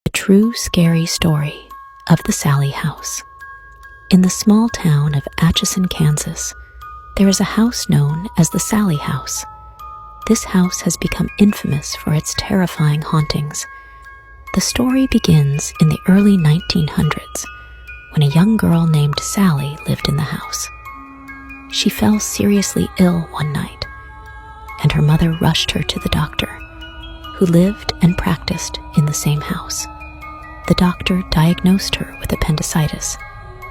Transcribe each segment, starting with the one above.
The true scary story of the Sally House. In the small town of Atchison, Kansas, there is a house known as the Sally House. This house has become infamous for its terrifying hauntings. The story begins in the early 1900s when a young girl named Sally lived in the house. She fell seriously ill one night, and her mother rushed her to the doctor, who lived and practiced in the same house. The doctor diagnosed her with appendicitis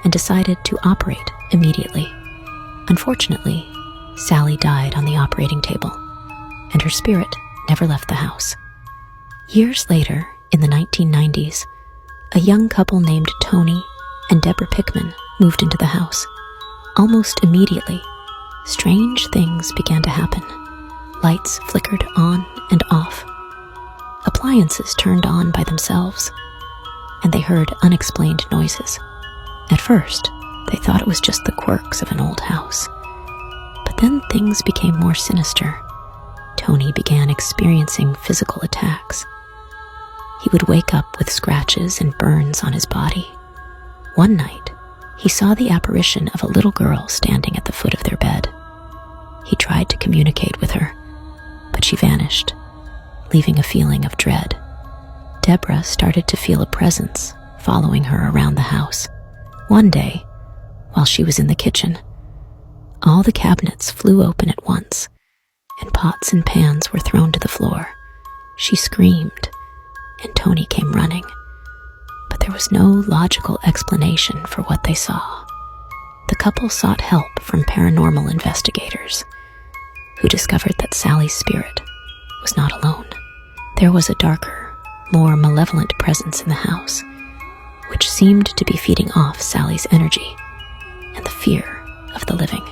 and decided to operate immediately. Unfortunately, Sally died on the operating table, and her spirit never left the house. Years later, in the 1990s, a young couple named Tony and Deborah Pickman moved into the house. Almost immediately, strange things began to happen. Lights flickered on and off. Appliances turned on by themselves, and they heard unexplained noises. At first, they thought it was just the quirks of an old house. But then things became more sinister. Tony began experiencing physical attacks. He would wake up with scratches and burns on his body. One night, he saw the apparition of a little girl standing at the foot of their bed. He tried to communicate with her, but she vanished, leaving a feeling of dread. Deborah started to feel a presence following her around the house. One day, while she was in the kitchen, all the cabinets flew open at once, and pots and pans were thrown to the floor. She screamed, and Tony came running, but there was no logical explanation for what they saw. The couple sought help from paranormal investigators, who discovered that Sally's spirit was not alone. There was a darker, more malevolent presence in the house, which seemed to be feeding off Sally's energy and the fear of the living.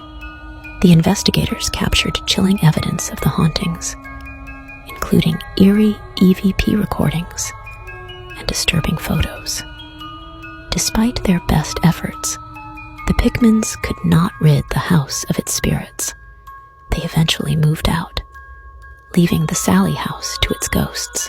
The investigators captured chilling evidence of the hauntings, including eerie EVP recordings and disturbing photos. Despite their best efforts, the Pickmans could not rid the house of its spirits. They eventually moved out, leaving the Sally House to its ghosts.